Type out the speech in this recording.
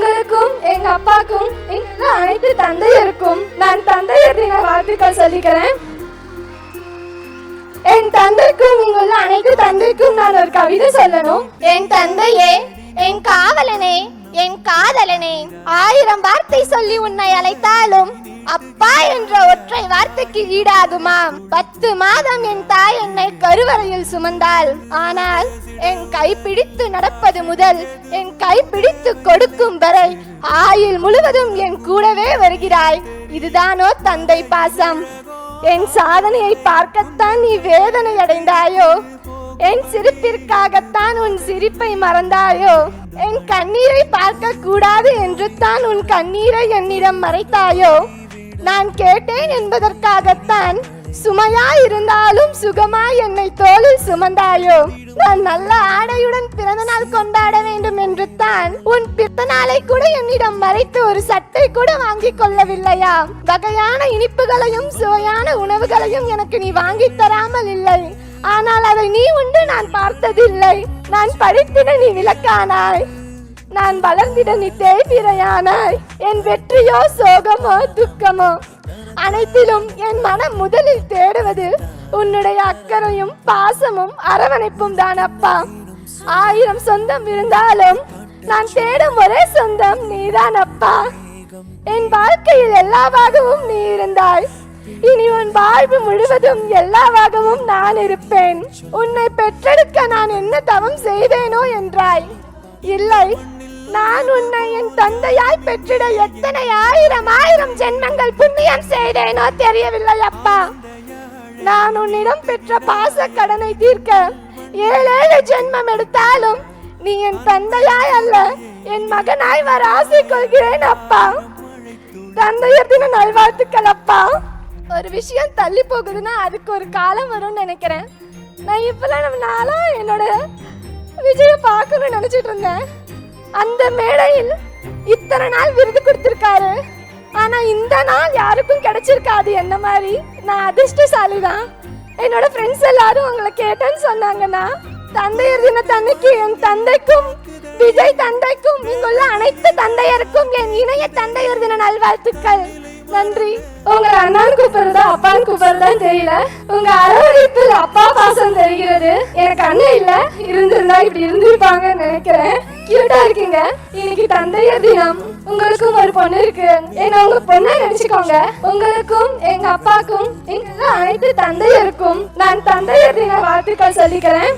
உங்களுக்கும் எங்க அப்பாக்கும் எங்க அனைத்து தந்தையருக்கும் நான் தந்தையர் தின வாழ்த்துக்கள் சொல்லிக்கிறேன். என் தந்தைக்கும் இங்குள்ள அனைத்து தந்தைக்கும் நான் ஒரு கவிதை சொல்லணும். என் தந்தையே, என் காவலனே, என் காதலனே, 1000 வார்த்தை சொல்லி உன்னை அழைத்தாலும் அப்பா என்ற ஒற்றை வார்த்தைக்கு ஈடாகுமா? 10 மாதம் என் தாய் என்னை கருவறையில் சுமந்தாள். ஆனால் என் கைப்பிடித்து நடப்பது முதல் என் கைப்பிடித்து கொடுக்கும் வரை ஆயுள் முழுவதும் என் கூடவே வருகிறாய். இதுதானோ தந்தை பாசம்? என் சாதனையை பார்க்கத்தான் நீ வேதனை அடைந்தாயோ? என் சிரிப்பிற்காகத்தான் உன் சிரிப்பை மறந்தாயோ? என் கண்ணீரை பார்க்க கூடாது என்று தான் உன் கண்ணீரை என்னிடம் மறைத்தாயோ? நான் கேட்டேன் என்பதற்காகத்தான் சுமையா இருந்தாலும் சுகமாய் என்னை தோளில் சுமந்தாயோ? நான் நல்ல ஆடையுடன் பிறந்த நாள் கொண்டாட வேண்டும் என்று தான் உன் பிறந்த நாளை கூட என்னிடம் மறைத்து ஒரு சட்டை கூட வாங்கி கொள்ளவில்லையா? வகையான இனிப்புகளையும் சுவையான உணவுகளையும் எனக்கு நீ வாங்கி தராமல் இல்லை. ஆனால் அதை நீ உண்டு நான் பார்த்ததில்லை. நான் படித்திட நீ விளக்கானாய், நான் வளர்ந்திட நீ தேய்பிரையானாய். என் வெற்றியோ சோகமோ துக்கமோ அனைத்திலும் என் மனம் முதலில் தேடுவது உன்னுடைய அக்கறையும் பாசமும் அரவணைப்பும் தான் அப்பா. 1000 சொந்தம் இருந்தாலும் நான் தேடும் ஒரே சொந்தம் நீதான் அப்பா. என் வாழ்க்கையில் எல்லாவாகவும் நீ இருந்தாய். இனி உன் வாழ்வு முழுவதும் எல்லாவாகவும் நான் இருப்பேன். உன்னை பெற்றெடுக்க நான் என்ன தவம் செய்தேனோ என்றாய். இல்லை, நான் உன்னை என் தந்தையாய் பெற்றிட எத்தனை 1000 ஜென்மங்கள் புண்ணியம் செய்தேனோ தெரியவில்லை அப்பா. நான் உன்னிடம் பெற்ற பாச கடனை தீர்க்க 7 ஜென்மம் எடுத்தாலும் நீ என் தந்தையாய் அல்ல என் மகனாய் வர ஆசை கொள்கிறேன் அப்பா. தந்தையர் தின நல்வாழ்த்துக்கள் அப்பா. ஒரு விஷயம் தள்ளி போகுதுன்னா அதுக்கு ஒரு காலம் வரும்னு நினைக்கிறேன். நான் இவ்வளவு நாளா என்னோட விஜய பார்க்கணும்னு நினைச்சிட்டு இருந்தேன். அந்த மேடையில் இத்தனை நாள் விருது கொடுத்திருக்காரு. ஆனா இந்த நாள் யாருக்கும் கிடைச்சிருக்காது என்ன மாதிரி. நான் அதிர்ஷ்டசாலி தான். என்னோட ஃப்ரெண்ட்ஸ் எல்லாரும் உங்களை கேட்டேன்னு சொன்னாங்கன்னா, தந்தையர் தினத்தன்னைக்கு என் தந்தைக்கும் விஜய் தந்தைக்கும் இங்குள்ள அனைத்து தந்தையருக்கும் என் இணைய தந்தையர் தின நல்வாழ்த்துக்கள். நன்றி. உங்க அண்ணான்னு கூப்பிடுறதா அப்பான்னு கூப்பிடுறதான்னு தெரியல. உங்க அரவணைப்பில் அப்பா பாசம் தெரிகிறது. எனக்கு அண்ணன் இல்ல, இருந்திருந்தா இப்படி இருந்திருப்பாங்கன்னு நினைக்கிறேன். கியூட்டா இருக்கீங்க. இன்னைக்கு தந்தையர் தினம். உங்களுக்கும் ஒரு பொண்ணு இருக்கு. என்ன உங்க பொண்ணா நினைச்சுக்கோங்க. உங்களுக்கும் எங்க அப்பாக்கும் எங்க அனைத்து தந்தையருக்கும் நான் தந்தையர் தின வாழ்த்துக்கள் சொல்லிக்கிறேன்.